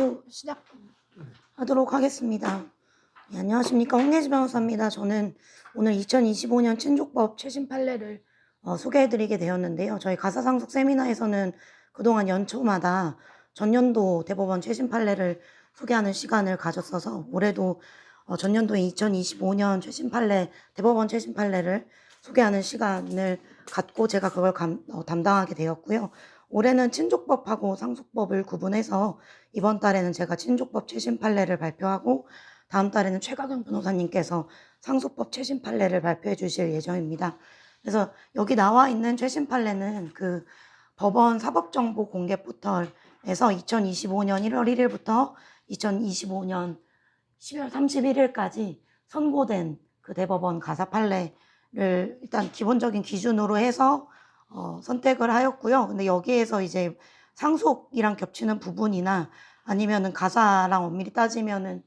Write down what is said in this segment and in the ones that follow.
바로 시작하도록 하겠습니다. 네, 안녕하십니까, 홍예지 변호사입니다. 저는 오늘 2025년 친족법 최신 판례를 소개해드리게 되었는데요. 저희 가사상속 세미나에서는 그동안 연초마다 전년도 대법원 최신 판례를 소개하는 시간을 가졌어서 올해도 전년도에 2025년 최신 판례, 대법원 최신 판례를 소개하는 시간을 갖고 제가 그걸 담당하게 되었고요. 올해는 친족법하고 상속법을 구분해서 이번 달에는 제가 친족법 최신 판례를 발표하고 다음 달에는 최가경 변호사님께서 상속법 최신 판례를 발표해 주실 예정입니다. 그래서 여기 나와 있는 최신 판례는 그 법원 사법정보 공개 포털에서 2025년 1월 1일부터 2025년 12월 31일까지 선고된 그 대법원 가사 판례를 일단 기본적인 기준으로 해서 선택을 하였고요. 근데 여기에서 이제 상속이랑 겹치는 부분이나 아니면은 가사랑 엄밀히 따지면은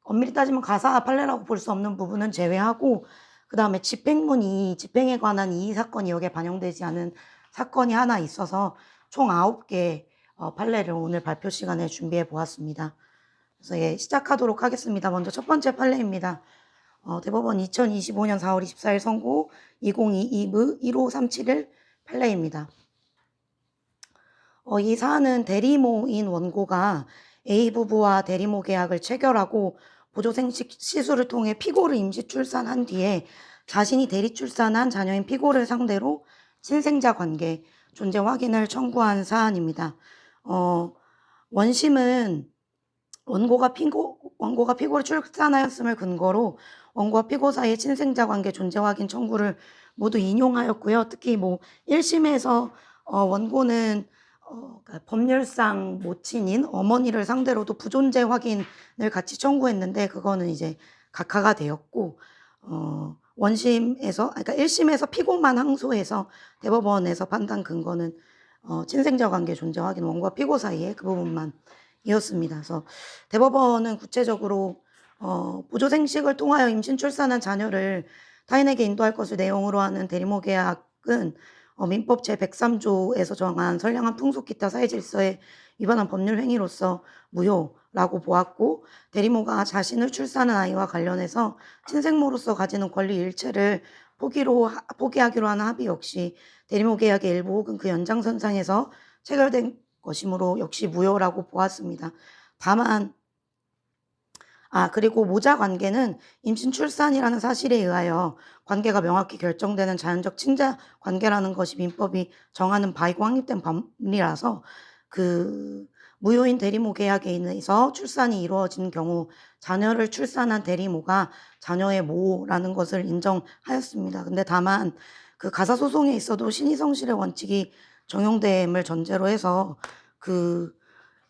엄밀히 따지면 가사 판례라고 볼 수 없는 부분은 제외하고, 그 다음에 집행에 관한 이의 사건이 여기에 반영되지 않은 사건이 하나 있어서 총 9개 판례를 오늘 발표 시간에 준비해 보았습니다. 그래서 시작하도록 하겠습니다. 먼저 첫 번째 판례입니다. 대법원 2025년 4월 24일 선고 2022무 15371 판례입니다. 이 사안은 대리모인 원고가 A부부와 대리모 계약을 체결하고 보조생식 시술을 통해 피고를 임시 출산한 뒤에 자신이 대리 출산한 자녀인 피고를 상대로 친생자 관계 존재 확인을 청구한 사안입니다. 원심은 원고가 피고를 출산하였음을 근거로 원고와 피고 사이의 친생자 관계 존재 확인 청구를 모두 인용하였고요. 특히 1심에서 원고는 그러니까 법률상 모친인 어머니를 상대로도 부존재 확인을 같이 청구했는데 그거는 이제 각하가 되었고, 원심에서, 그러니까 1심에서 피고만 항소해서 대법원에서 판단 근거는 친생자 관계 존재 확인 원고와 피고 사이에 그 부분만 이었습니다. 그래서 대법원은 구체적으로 보조생식을 통하여 임신 출산한 자녀를 타인에게 인도할 것을 내용으로 하는 대리모 계약은 민법 제103조에서 정한 선량한 풍속 기타 사회질서에 위반한 법률 행위로서 무효라고 보았고, 대리모가 자신을 출산한 아이와 관련해서 친생모로서 가지는 권리 일체를 포기하기로 하는 합의 역시 대리모 계약의 일부 혹은 그 연장선상에서 체결된 것이므로 역시 무효라고 보았습니다. 다만 그리고 모자 관계는 임신 출산이라는 사실에 의하여 관계가 명확히 결정되는 자연적 친자 관계라는 것이 민법이 정하는 바이고 확립된 법리라서 그 무효인 대리모 계약에 인해서 출산이 이루어진 경우 자녀를 출산한 대리모가 자녀의 모라는 것을 인정하였습니다. 근데 다만 그 가사소송에 있어도 신의성실의 원칙이 적용됨을 전제로 해서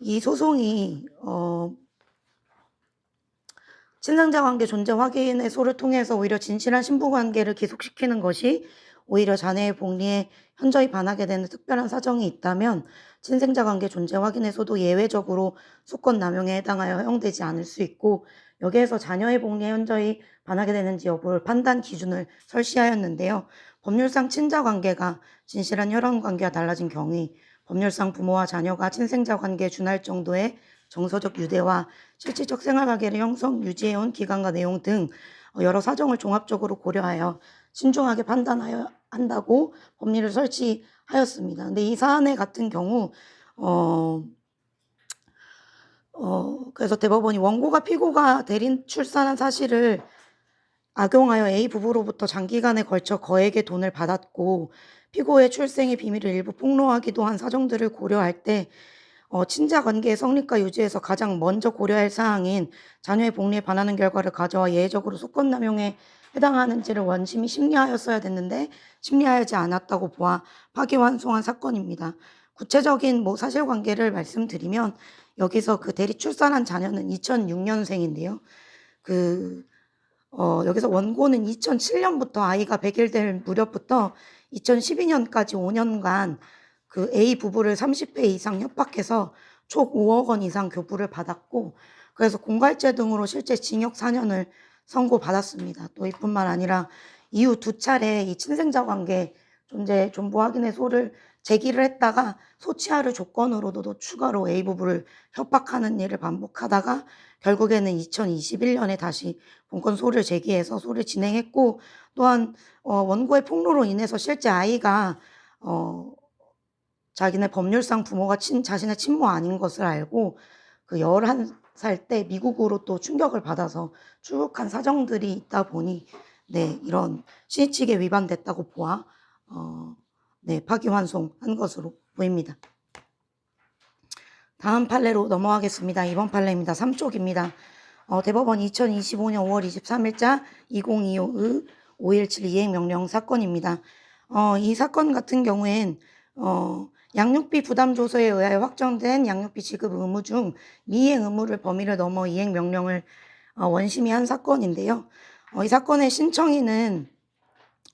이 소송이 친상자 관계 존재 확인의 소를 통해서 오히려 진실한 신부 관계를 기속시키는 것이 오히려 자녀의 복리에 현저히 반하게 되는 특별한 사정이 있다면 친생자 관계 존재 확인에서도 예외적으로 수권 남용에 해당하여 허용되지 않을 수 있고, 여기에서 자녀의 복리에 현저히 반하게 되는지 여부를 판단 기준을 설시하였는데요. 법률상 친자 관계가 진실한 혈연 관계와 달라진 경우 법률상 부모와 자녀가 친생자 관계에 준할 정도의 정서적 유대와 실질적 생활관계를 형성, 유지해온 기간과 내용 등 여러 사정을 종합적으로 고려하여 신중하게 판단하여 한다고 법리를 설치하였습니다. 근데 이 사안의 같은 경우 그래서 대법원이 원고가 피고가 대리 출산한 사실을 악용하여 A 부부로부터 장기간에 걸쳐 거액의 돈을 받았고 피고의 출생의 비밀을 일부 폭로하기도 한 사정들을 고려할 때 친자 관계의 성립과 유지에서 가장 먼저 고려할 사항인 자녀의 복리에 반하는 결과를 가져와 예외적으로 수권 남용에 해당하는지를 원심이 심리하였어야 됐는데 심리하지 않았다고 보아 파기환송한 사건입니다. 구체적인 사실관계를 말씀드리면 여기서 그 대리 출산한 자녀는 2006년생인데요. 여기서 원고는 2007년부터 아이가 100일 될 무렵부터 2012년까지 5년간 그 A 부부를 30회 이상 협박해서 총 5억 원 이상 교부를 받았고, 그래서 공갈죄 등으로 실제 징역 4년을 선고받았습니다. 또 이뿐만 아니라 이후 2차례 이 친생자 관계 존재 존부 확인의 소를 제기를 했다가 소치하를 조건으로도 추가로 A부부를 협박하는 일을 반복하다가 결국에는 2021년에 다시 본건 소를 제기해서 소를 진행했고, 또한 원고의 폭로로 인해서 실제 아이가 자기네 법률상 부모가 자신의 친모 아닌 것을 알고 그 11살 때 미국으로 또 충격을 받아서 출국한 사정들이 있다 보니 네, 이런 신의칙에 위반됐다고 보아 네, 파기환송한 것으로 보입니다. 다음 판례로 넘어가겠습니다. 이번 판례입니다. 3쪽입니다. 대법원 2025년 5월 23일자 2025의 517 이행명령 사건입니다. 이 사건 같은 경우엔 양육비 부담 조서에 의하여 확정된 양육비 지급 의무 중 미이행 의무를 범위를 넘어 이행명령을 원심이 한 사건인데요. 이 사건의 신청인은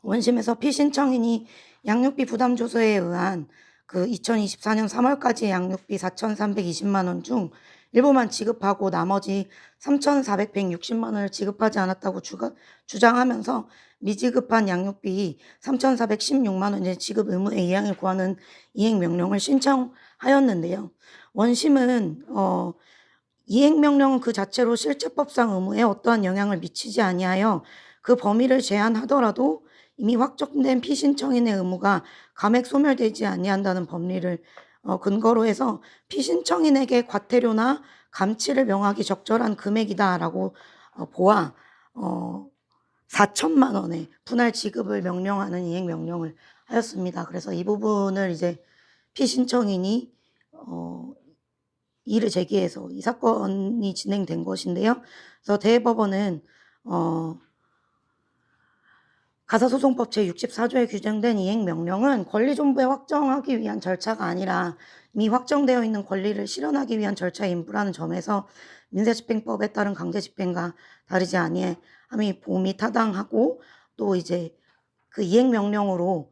원심에서 피신청인이 양육비 부담 조서에 의한 그 2024년 3월까지의 양육비 4,320만 원 중 일부만 지급하고 나머지 3,460만 원을 지급하지 않았다고 주장하면서 미지급한 양육비 3,416만 원의 지급 의무의 이행을 구하는 이행명령을 신청하였는데요. 원심은 이행명령은 그 자체로 실체법상 의무에 어떠한 영향을 미치지 아니하여 그 범위를 제한하더라도 이미 확정된 피신청인의 의무가 감액 소멸되지 아니한다는 법리를 근거로 해서 피신청인에게 과태료나 감치를 명하기 적절한 금액이다라고 보아 4천만 원의 분할 지급을 명령하는 이행명령을 하였습니다. 그래서 이 부분을 이제 피신청인이 이를 제기해서 이 사건이 진행된 것인데요. 그래서 대법원은 가사소송법 제64조에 규정된 이행명령은 권리존부에 확정하기 위한 절차가 아니라 이미 확정되어 있는 권리를 실현하기 위한 절차의 인부라는 점에서 민사집행법에 따른 강제집행과 다르지 아니함이 봄이 타당하고, 또 이제 그 이행명령으로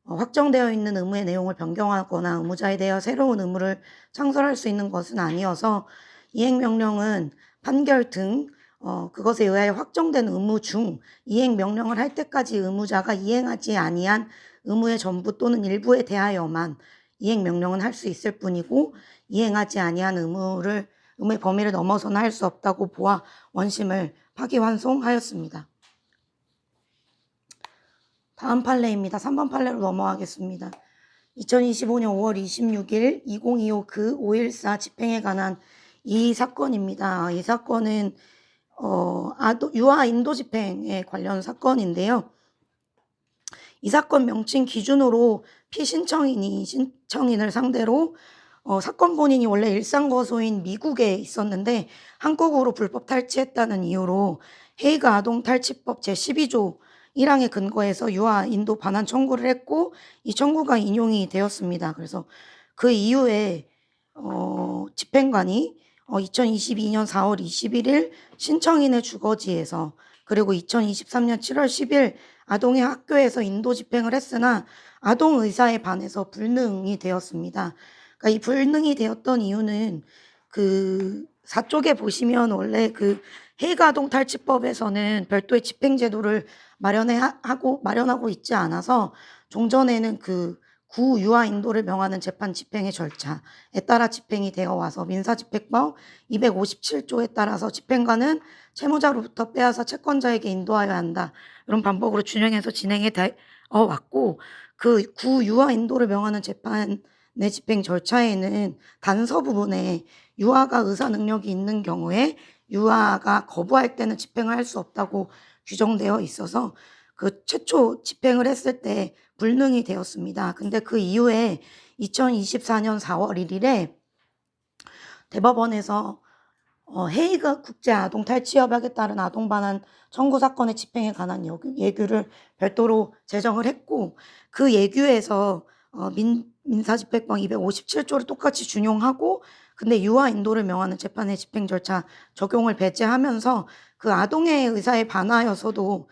확정되어 있는 의무의 내용을 변경하거나 의무자에 대하여 새로운 의무를 창설할 수 있는 것은 아니어서 이행명령은 판결 등 그것에 의하여 확정된 의무 중 이행명령을 할 때까지 의무자가 이행하지 아니한 의무의 전부 또는 일부에 대하여만 이행명령은 할 수 있을 뿐이고, 이행하지 아니한 의무의 범위를 넘어서는 할 수 없다고 보아 원심을 파기환송하였습니다. 다음 판례입니다. 3번 판례로 넘어가겠습니다. 2025년 5월 26일 2025 그 514 집행에 관한 이 사건입니다. 이 사건은 유아 인도 집행에 관련 사건인데요. 이 사건 명칭 기준으로 피신청인이 신청인을 상대로 사건 본인이 원래 일상거소인 미국에 있었는데 한국으로 불법 탈취했다는 이유로 헤이그 아동탈취법 제12조 1항에 근거해서 유아 인도 반환 청구를 했고, 이 청구가 인용이 되었습니다. 그래서 그 이후에 집행관이 2022년 4월 21일 신청인의 주거지에서, 그리고 2023년 7월 10일 아동의 학교에서 인도 집행을 했으나 아동 의사에 반해서 불능이 되었습니다. 그러니까 이 불능이 되었던 이유는 그 4쪽에 보시면 원래 그 헤이그 아동탈취법에서는 별도의 집행제도를 마련하고 있지 않아서 종전에는 그 구유아 인도를 명하는 재판 집행의 절차에 따라 집행이 되어 와서 민사집행법 257조에 따라서 집행관은 채무자로부터 빼앗아 채권자에게 인도하여야 한다, 이런 방법으로 준용해서 진행해 왔고, 그 구유아 인도를 명하는 재판의 집행 절차에는 단서 부분에 유아가 의사 능력이 있는 경우에 유아가 거부할 때는 집행을 할 수 없다고 규정되어 있어서 그 최초 집행을 했을 때 불능이 되었습니다. 근데 그 이후에 2024년 4월 1일에 대법원에서 헤이그 국제아동탈취협약에 따른 아동반환 청구 사건의 집행에 관한 예규를 별도로 제정을 했고, 그 예규에서 민사집행법 257조를 똑같이 준용하고, 근데 유아 인도를 명하는 재판의 집행 절차 적용을 배제하면서 그 아동의 의사에 반하여서도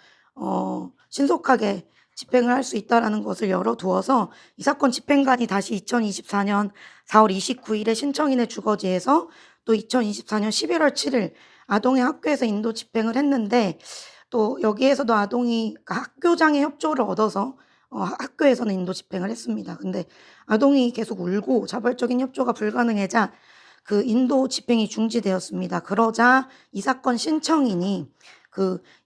신속하게 집행을 할 수 있다는 것을 열어두어서 이 사건 집행관이 다시 2024년 4월 29일에 신청인의 주거지에서 또 2024년 11월 7일 아동의 학교에서 인도 집행을 했는데, 또 여기에서도 아동이 학교장의 협조를 얻어서 학교에서는 인도 집행을 했습니다. 근데 아동이 계속 울고 자발적인 협조가 불가능하자 그 인도 집행이 중지되었습니다. 그러자 이 사건 신청인이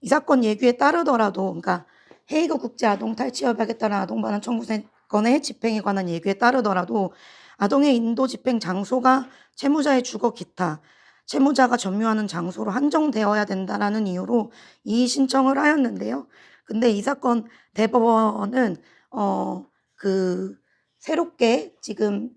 이 사건 예규에 따르더라도, 그러니까 헤이그 국제 아동 탈취 협약에 따른 아동 반환 청구 건의 집행에 관한 예규에 따르더라도 아동의 인도 집행 장소가 채무자의 주거 기타, 채무자가 점유하는 장소로 한정되어야 된다라는 이유로 이 신청을 하였는데요. 근데 이 사건 대법원은 새롭게 지금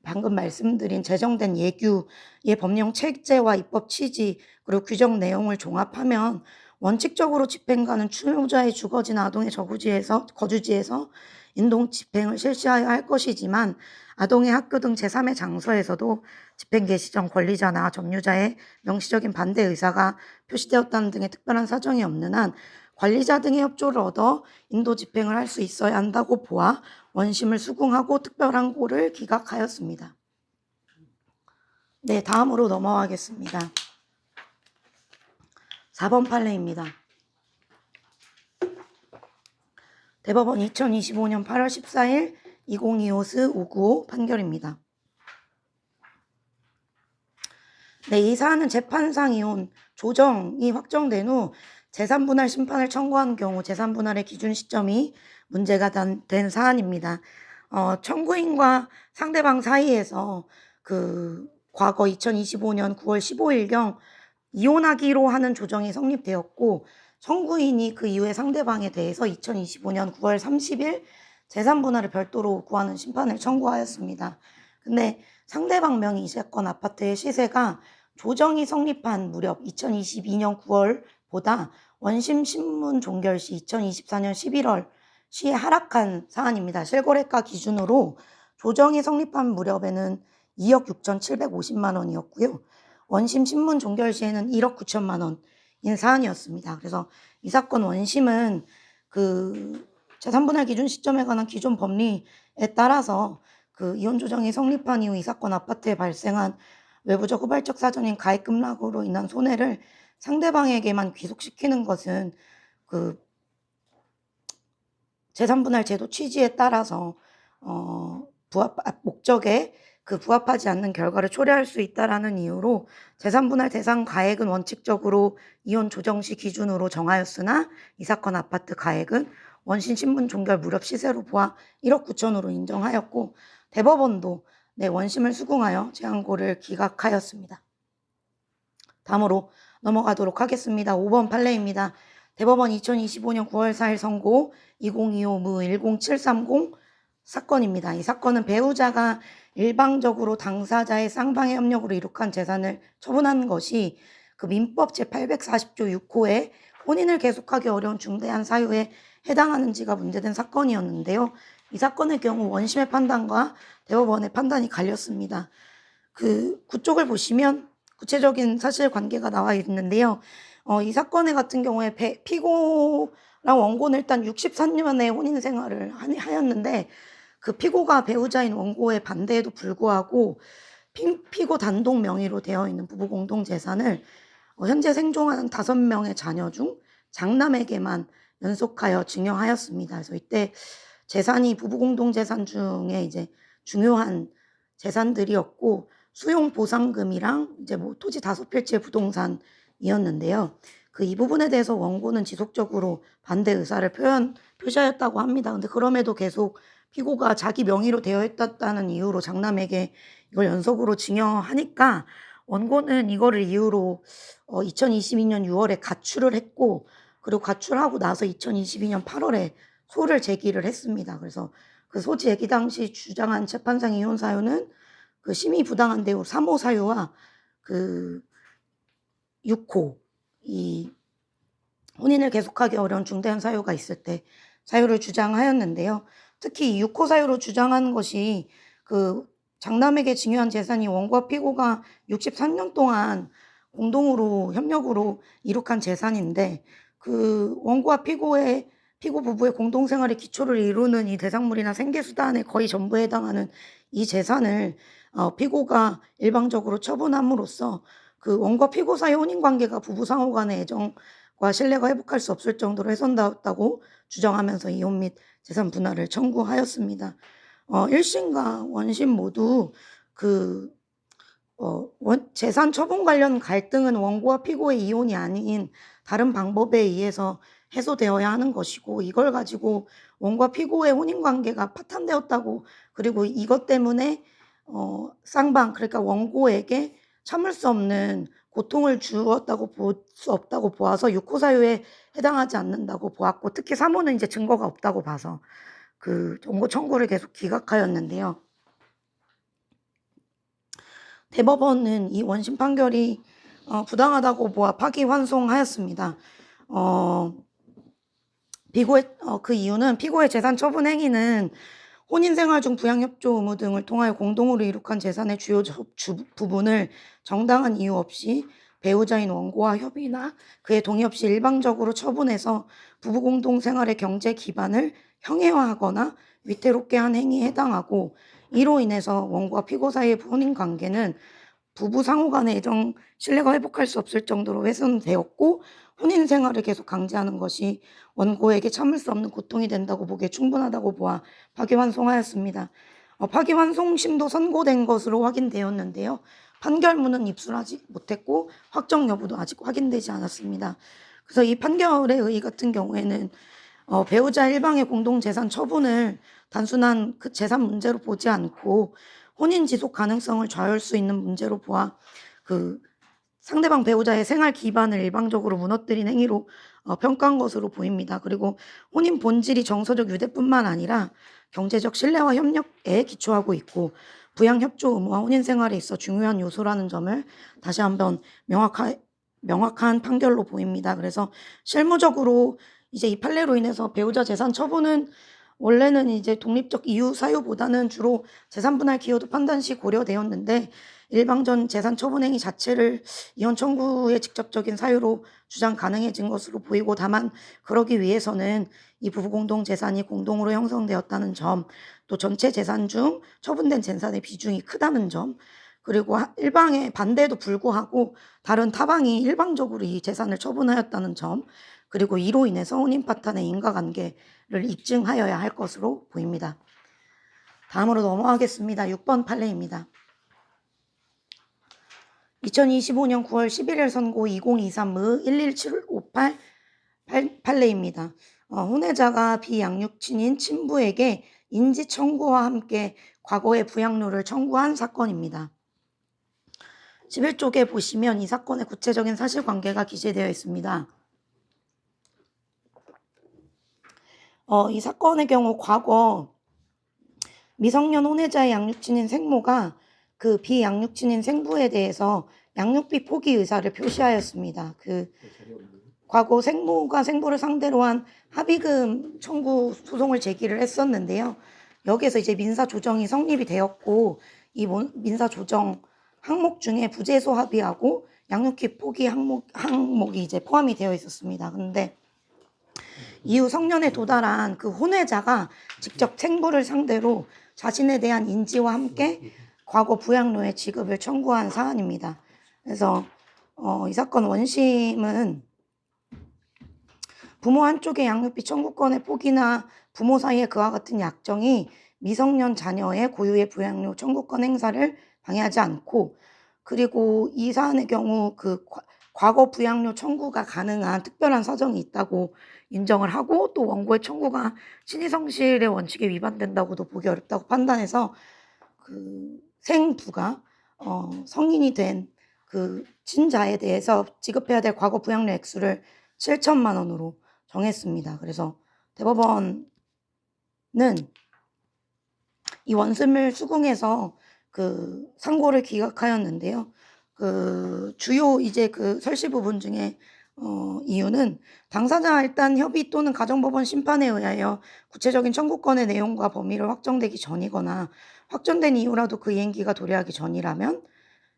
방금 말씀드린 제정된 예규의 법령 체제와 입법 취지 그리고 규정 내용을 종합하면 원칙적으로 집행관은 채무자의 주거지나 아동의 거주지에서 인도 집행을 실시하여야 할 것이지만 아동의 학교 등 제3의 장소에서도 집행 개시 전 권리자나 점유자의 명시적인 반대 의사가 표시되었다는 등의 특별한 사정이 없는 한 관리자 등의 협조를 얻어 인도 집행을 할 수 있어야 한다고 보아 원심을 수긍하고 특별항고를 기각하였습니다. 네, 다음으로 넘어가겠습니다. 4번 판례입니다. 대법원 2025년 8월 14일 2025스 595 판결입니다. 네, 이 사안은 재판상 이혼 조정이 확정된 후 재산분할 심판을 청구한 경우 재산분할의 기준 시점이 문제가 된 사안입니다. 청구인과 상대방 사이에서 과거 2025년 9월 15일경 이혼하기로 하는 조정이 성립되었고 청구인이 그 이후에 상대방에 대해서 2025년 9월 30일 재산분할을 별도로 구하는 심판을 청구하였습니다. 근데 상대방 명의 이 사건 아파트의 시세가 조정이 성립한 무렵 2022년 9월보다 원심 신문 종결 시 2024년 11월 시에 하락한 사안입니다. 실거래가 기준으로 조정이 성립한 무렵에는 2억 6,750만 원이었고요. 원심 신문 종결 시에는 1억 9천만 원인 사안이었습니다. 그래서 이 사건 원심은 재산분할 기준 시점에 관한 기존 법리에 따라서 이혼 조정이 성립한 이후 이 사건 아파트에 발생한 외부적 후발적 사정인 가액 급락으로 인한 손해를 상대방에게만 귀속시키는 것은 재산분할 제도 취지에 따라서 목적에 부합하지 않는 결과를 초래할 수 있다라는 이유로 재산분할 대상 가액은 원칙적으로 이혼 조정 시 기준으로 정하였으나 이 사건 아파트 가액은 원심 신문 종결 무렵 시세로 보아 1억 9천으로 인정하였고 대법원도 원심을 수긍하여 재항고를 기각하였습니다. 다음으로 넘어가도록 하겠습니다. 5번 판례입니다. 대법원 2025년 9월 4일 선고 2025무 10730 사건입니다. 이 사건은 배우자가 일방적으로 당사자의 쌍방의 협력으로 이룩한 재산을 처분한 것이 민법 제840조 6호의 혼인을 계속하기 어려운 중대한 사유에 해당하는지가 문제된 사건이었는데요. 이 사건의 경우 원심의 판단과 대법원의 판단이 갈렸습니다. 구쪽을 보시면 구체적인 사실관계가 나와 있는데요. 이 사건의 같은 경우에 피고랑 원고는 일단 63년의 혼인 생활을 하였는데 피고가 배우자인 원고의 반대에도 불구하고 피고 단독 명의로 되어 있는 부부 공동 재산을 현재 생존하는 5명의 자녀 중 장남에게만 연속하여 증여하였습니다. 그래서 이때 재산이 부부 공동 재산 중에 이제 중요한 재산들이었고 수용 보상금이랑 이제 토지 5필지의 부동산이었는데요. 이 부분에 대해서 원고는 지속적으로 반대 의사를 표시하였다고 합니다. 근데 그럼에도 계속 피고가 자기 명의로 되어 있다는 이유로 장남에게 이걸 연속으로 증여하니까 원고는 이거를 이유로 2022년 6월에 가출을 했고 그리고 가출하고 나서 2022년 8월에 소를 제기를 했습니다. 그래서 소 제기 당시 주장한 재판상 이혼 사유는 심의 부당한 대우 3호 사유와 6호 이 혼인을 계속하기 어려운 중대한 사유가 있을 때 사유를 주장하였는데요. 특히 이 6호 사유로 주장하는 것이 장남에게 증여한 재산이 원고와 피고가 63년 동안 공동으로 협력으로 이룩한 재산인데 원고와 피고 부부의 공동생활의 기초를 이루는 이 대상물이나 생계수단의 거의 전부에 해당하는 이 재산을 피고가 일방적으로 처분함으로써 원과 피고 사이 혼인관계가 부부 상호 간의 애정과 신뢰가 회복할 수 없을 정도로 훼손되었다고 주장하면서 이혼 및 재산 분할을 청구하였습니다. 1심과 원심 모두 그 재산 처분 관련 갈등은 원고와 피고의 이혼이 아닌 다른 방법에 의해서 해소되어야 하는 것이고, 이걸 가지고 원고와 피고의 혼인관계가 파탄되었다고, 그리고 이것 때문에 쌍방, 그러니까 원고에게 참을 수 없는 고통을 주었다고 볼 수 없다고 보아서 육호사유에 해당하지 않는다고 보았고, 특히 사모는 이제 증거가 없다고 봐서 그 원고 청구를 계속 기각하였는데요. 대법원은 이 원심 판결이 부당하다고 보아 파기환송하였습니다. 그 이유는 피고의 재산 처분 행위는 혼인생활 중 부양협조 의무 등을 통하여 공동으로 이룩한 재산의 주요 부분을 정당한 이유 없이 배우자인 원고와 협의나 그의 동의 없이 일방적으로 처분해서 부부 공동생활의 경제 기반을 형해화하거나 위태롭게 한 행위에 해당하고, 이로 인해서 원고와 피고 사이의 혼인관계는 부부 상호 간의 애정, 신뢰가 회복할 수 없을 정도로 훼손되었고, 혼인 생활을 계속 강제하는 것이 원고에게 참을 수 없는 고통이 된다고 보기에 충분하다고 보아 파기환송하였습니다. 파기환송심도 선고된 것으로 확인되었는데요. 판결문은 입수하지 못했고 확정 여부도 아직 확인되지 않았습니다. 그래서 이 판결의 의의 같은 경우에는 배우자 일방의 공동재산 처분을 단순한 그 재산 문제로 보지 않고 혼인 지속 가능성을 좌우할 수 있는 문제로 보아 그 상대방 배우자의 생활 기반을 일방적으로 무너뜨린 행위로 평가한 것으로 보입니다. 그리고 혼인 본질이 정서적 유대뿐만 아니라 경제적 신뢰와 협력에 기초하고 있고, 부양 협조 의무와 혼인 생활에 있어 중요한 요소라는 점을 다시 한번 명확한 판결로 보입니다. 그래서 실무적으로 이제 이 판례로 인해서 배우자 재산 처분은 원래는 이제 독립적 이유 사유보다는 주로 재산 분할 기여도 판단 시 고려되었는데, 일방전 재산 처분 행위 자체를 이혼 청구의 직접적인 사유로 주장 가능해진 것으로 보이고, 다만 그러기 위해서는 이 부부 공동 재산이 공동으로 형성되었다는 점, 또 전체 재산 중 처분된 재산의 비중이 크다는 점, 그리고 일방의 반대에도 불구하고 다른 타방이 일방적으로 이 재산을 처분하였다는 점, 그리고 이로 인해서 혼인 파탄의 인과관계를 입증하여야 할 것으로 보입니다. 다음으로 넘어가겠습니다. 6번 판례입니다. 2025년 9월 11일 선고 2023의 11758 판례입니다. 혼외자가 비양육친인 친부에게 인지 청구와 함께 과거의 부양료를 청구한 사건입니다. 11쪽에 보시면 이 사건의 구체적인 사실관계가 기재되어 있습니다. 이 사건의 경우 과거 미성년 혼외자의 양육친인 생모가 그 비양육친인 생부에 대해서 양육비 포기 의사를 표시하였습니다. 과거 생모가 생부를 상대로 한 합의금 청구 소송을 제기를 했었는데요. 여기에서 이제 민사 조정이 성립이 되었고, 이 민사 조정 항목 중에 부재소 합의하고 양육비 포기 항목이 이제 포함이 되어 있었습니다. 근데 이후 성년에 도달한 그 혼외자가 직접 생부를 상대로 자신에 대한 인지와 함께 과거 부양료의 지급을 청구한 사안입니다. 그래서 이 사건 원심은 부모 한쪽의 양육비 청구권의 포기나 부모 사이의 그와 같은 약정이 미성년 자녀의 고유의 부양료 청구권 행사를 방해하지 않고, 그리고 이 사안의 경우 그 과거 부양료 청구가 가능한 특별한 사정이 있다고 인정을 하고, 또 원고의 청구가 친위성실의 원칙에 위반된다고도 보기 어렵다고 판단해서 그 생부가 성인이 된 그 친자에 대해서 지급해야 될 과거 부양료 액수를 7천만 원으로 정했습니다. 그래서 대법원은 이 원심을 수긍해서 그 상고를 기각하였는데요. 그 주요 이제 그 설시 부분 중에 이유는 당사자 일단 협의 또는 가정법원 심판에 의하여 구체적인 청구권의 내용과 범위를 확정되기 전이거나 확정된 이유라도 그 이행기가 도래하기 전이라면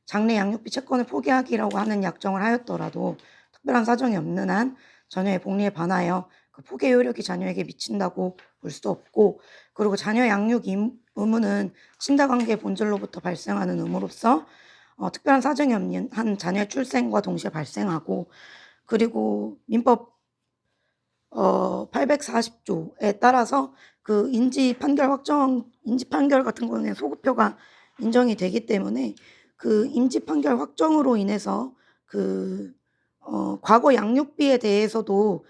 장래 양육비 채권을 포기하기라고 하는 약정을 하였더라도 특별한 사정이 없는 한 자녀의 복리에 반하여 그 포기의 효력이 자녀에게 미친다고 볼 수도 없고, 그리고 자녀 양육 의무는 친자관계의 본질로부터 발생하는 의무로서 특별한 사정이 없는 한 자녀의 출생과 동시에 발생하고, 그리고 민법 840조에 따라서 그 인지 판결 같은 경우는 소급표가 인정이 되기 때문에 그 인지 판결 확정으로 인해서 과거 양육비에 대해서도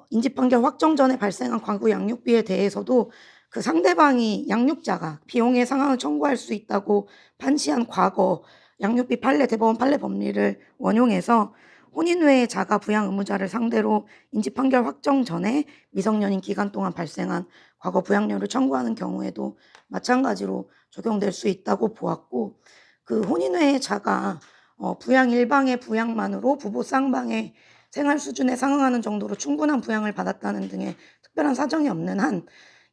인지 판결 확정 전에 발생한 과거 양육비에 대해서도 그 상대방이 양육자가 비용의 상황을 청구할 수 있다고 판시한 과거 양육비 판례 대법원 판례 법리를 원용해서 혼인 외의 자가 부양 의무자를 상대로 인지 판결 확정 전에 미성년인 기간 동안 발생한 과거 부양료를 청구하는 경우에도 마찬가지로 적용될 수 있다고 보았고, 그 혼인 외의 자가 부양 일방의 부양만으로 부부 쌍방의 생활 수준에 상응하는 정도로 충분한 부양을 받았다는 등의 특별한 사정이 없는 한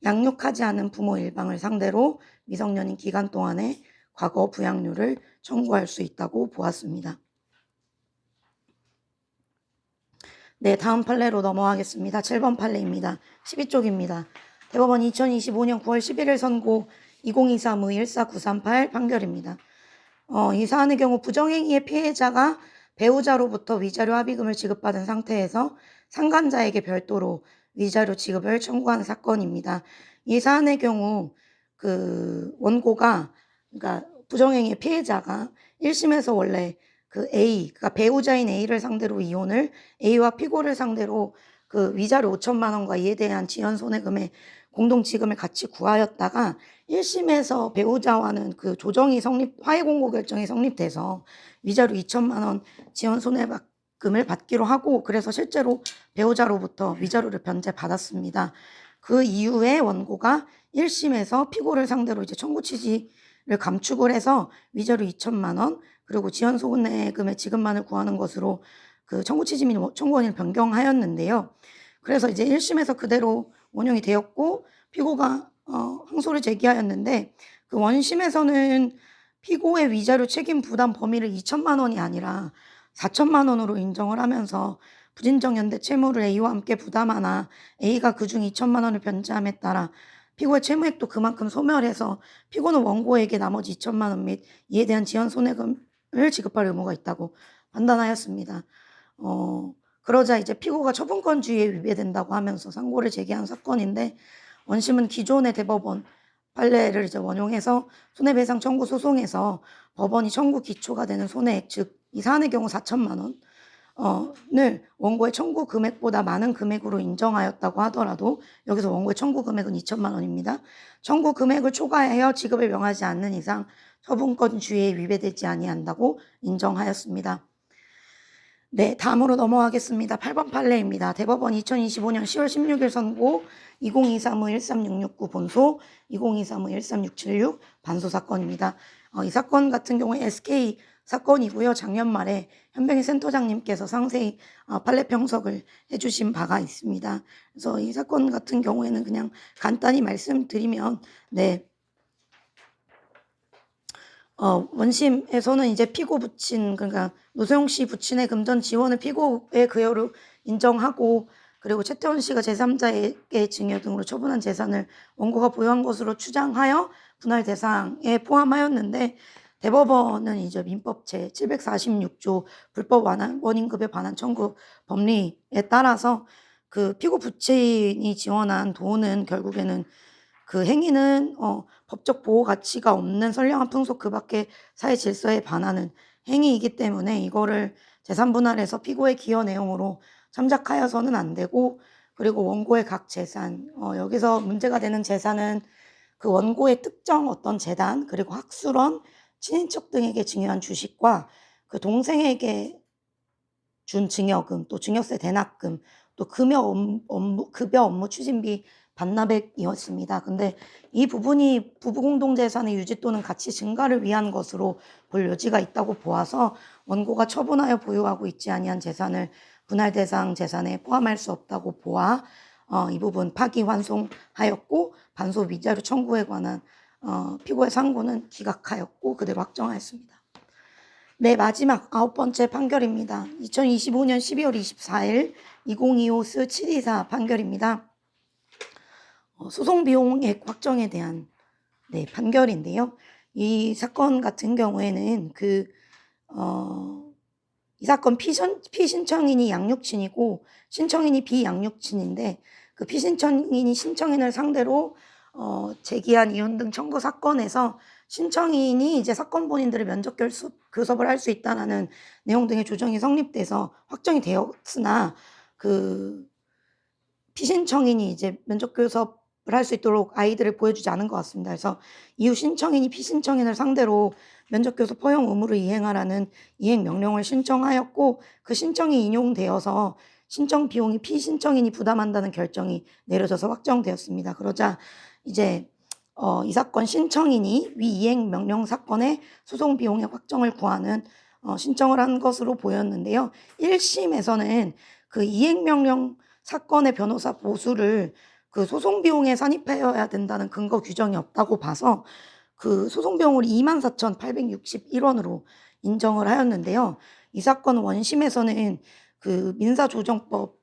양육하지 않은 부모 일방을 상대로 미성년인 기간 동안의 과거 부양료를 청구할 수 있다고 보았습니다. 네, 다음 판례로 넘어가겠습니다. 7번 판례입니다. 12쪽입니다. 대법원 2025년 9월 11일 선고 2023-149338 판결입니다. 이 사안의 경우 부정행위의 피해자가 배우자로부터 위자료 합의금을 지급받은 상태에서 상간자에게 별도로 위자료 지급을 청구한 사건입니다. 이 사안의 경우 그 원고가, 그러니까 부정행위의 피해자가 1심에서 원래 그 A, 그러니까 배우자인 A를 상대로 이혼을, A와 피고를 상대로 그 위자료 5천만 원과 이에 대한 지연 손해금의 공동 지급을 같이 구하였다가 1심에서 배우자와는 그 조정이 화해 공고 결정이 성립돼서 위자료 2천만 원 지연 손해금을 받기로 하고, 그래서 실제로 배우자로부터 위자료를 변제받았습니다. 그 이후에 원고가 1심에서 피고를 상대로 이제 청구 취지를 감축을 해서 위자료 2천만 원 그리고 지연 손해금의 지급만을 구하는 것으로 그 청구 취지 및 청구 원인을 변경하였는데요. 그래서 이제 1심에서 그대로 원용이 되었고, 피고가 항소를 제기하였는데, 그 원심에서는 피고의 위자료 책임 부담 범위를 2천만 원이 아니라 4천만 원으로 인정을 하면서 부진정 연대 채무를 A와 함께 부담하나 A가 그중 2천만 원을 변제함에 따라 피고의 채무액도 그만큼 소멸해서 피고는 원고에게 나머지 2천만 원 및 이에 대한 지연 손해금을 지급할 의무가 있다고 판단하였습니다. 그러자 이제 피고가 처분권주의에 위배된다고 하면서 상고를 제기한 사건인데, 원심은 기존의 대법원 판례를 이제 원용해서 손해배상 청구 소송에서 법원이 청구 기초가 되는 손해액, 즉 이 사안의 경우 4천만 원을 원고의 청구 금액보다 많은 금액으로 인정하였다고 하더라도 여기서 원고의 청구 금액은 2천만 원입니다. 청구 금액을 초과하여 지급을 명하지 않는 이상 처분권주의에 위배되지 아니한다고 인정하였습니다. 네, 다음으로 넘어가겠습니다. 8번 판례입니다. 대법원 2025년 10월 16일 선고 2023-1366 본소, 2023-13676 반소 사건입니다. 이 사건 같은 경우에 SK 사건이고요. 작년 말에 현병희 센터장님께서 상세히 판례 평석을 해주신 바가 있습니다. 그래서 이 사건 같은 경우에는 그냥 간단히 말씀드리면, 네, 원심에서는 이제 피고 부친, 그러니까 노소영 씨 부친의 금전 지원을 피고의 그여로 인정하고, 그리고 최태원 씨가 제3자에게 증여 등으로 처분한 재산을 원고가 보유한 것으로 추정하여 분할 대상에 포함하였는데, 대법원은 이제 민법 제 746조 불법 원인급여 반환 청구 법리에 따라서 그 피고 부친이 지원한 돈은 결국에는 그 행위는 법적 보호 가치가 없는 선량한 풍속 그 밖의 사회 질서에 반하는 행위이기 때문에 이거를 재산분할해서 피고의 기여 내용으로 참작하여서는 안 되고, 그리고 원고의 각 재산, 여기서 문제가 되는 재산은 그 원고의 특정 어떤 재단, 그리고 학술원, 친인척 등에게 증여한 주식과 그 동생에게 준 증여금, 또 증여세 대납금, 또 급여 업무 추진비 반납액이었습니다. 근데 이 부분이 부부 공동재산의 유지 또는 가치 증가를 위한 것으로 볼 여지가 있다고 보아서 원고가 처분하여 보유하고 있지 아니한 재산을 분할 대상 재산에 포함할 수 없다고 보아 이 부분 파기환송하였고, 반소 위자료 청구에 관한 피고의 상고는 기각하였고 그대로 확정하였습니다. 네, 마지막 9번째 판결입니다. 2025년 12월 24일 2025스 724 판결입니다. 소송 비용액 확정에 대한 판결인데요. 이 사건 같은 경우에는 이 사건 피신청인이 양육친이고 신청인이 비양육친인데 그 피신청인이 신청인을 상대로 제기한 이혼 등 청구 사건에서 신청인이 이제 사건 본인들의 면접 교섭을 할 수 있다는 내용 등의 조정이 성립돼서 확정이 되었으나 그 피신청인이 이제 면접 교섭을 할 수 있도록 아이들을 보여주지 않은 것 같습니다. 그래서 이후 신청인이 피신청인을 상대로 면접 교섭 허용 의무를 이행하라는 이행 명령을 신청하였고 그 신청이 인용되어서 신청 비용이 피신청인이 부담한다는 결정이 내려져서 확정되었습니다. 그러자 이제 이 사건 신청인이 위 이행 명령 사건의 소송 비용의 확정을 구하는 신청을 한 것으로 보였는데요. 1심에서는 그 이행 명령 사건의 변호사 보수를 그 소송 비용에 산입해야 된다는 근거 규정이 없다고 봐서 그 소송 비용을 24,861원으로 인정을 하였는데요. 이 사건 원심에서는 그 민사조정법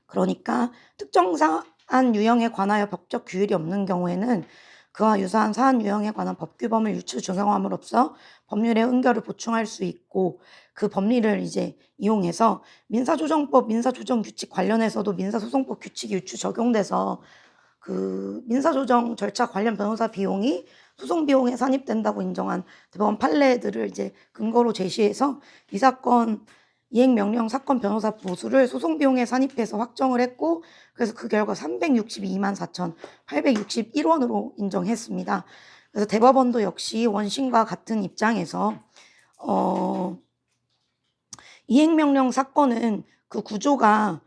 그러니까 특정 사안 유형에 관하여 법적 규율이 없는 경우에는 그와 유사한 사안 유형에 관한 법규범을 유추 적용함으로써 법률의 은결을 보충할 수 있고 그 법리를 이제 이용해서 민사조정법, 민사조정규칙 관련해서도 민사소송법 규칙이 유추 적용돼서 그 민사조정 절차 관련 변호사 비용이 소송 비용에 산입된다고 인정한 대법원 판례들을 이제 근거로 제시해서 이 사건 이행명령 사건 변호사 보수를 소송 비용에 산입해서 확정을 했고 그래서 그 결과 362만 4,861원으로 인정했습니다. 그래서 대법원도 역시 원심과 같은 입장에서 이행명령 사건은 그 구조가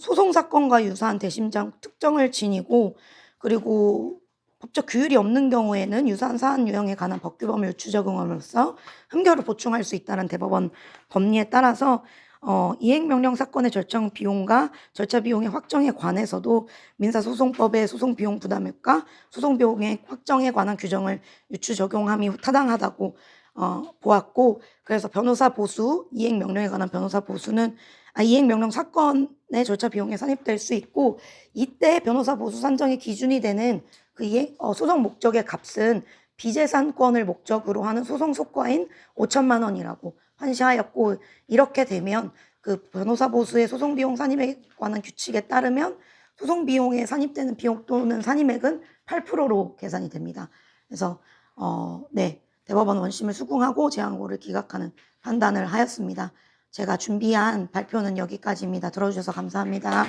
소송 사건과 유사한 대심장 특정을 지니고 그리고 법적 규율이 없는 경우에는 유사한 사안 유형에 관한 법규범을 유추 적용함으로써 흠결을 보충할 수 있다는 대법원 법리에 따라서 이행명령 사건의 절차 비용과 절차 비용의 확정에 관해서도 민사소송법의 소송 비용 부담액과 소송 비용의 확정에 관한 규정을 유추 적용함이 타당하다고 보았고 그래서 변호사 보수, 이행명령에 관한 변호사 보수는 이행명령 사건의 절차 비용에 산입될 수 있고 이때 변호사 보수 산정의 기준이 되는 그 소송 목적의 값은 비재산권을 목적으로 하는 소송 속과인 5천만 원이라고 환시하였고 이렇게 되면 그 변호사 보수의 소송 비용 산입에 관한 규칙에 따르면 소송 비용에 산입되는 비용 또는 산입액은 8%로 계산이 됩니다. 그래서 네, 대법원 원심을 수긍하고 재항고를 기각하는 판단을 하였습니다. 제가 준비한 발표는 여기까지입니다. 들어주셔서 감사합니다.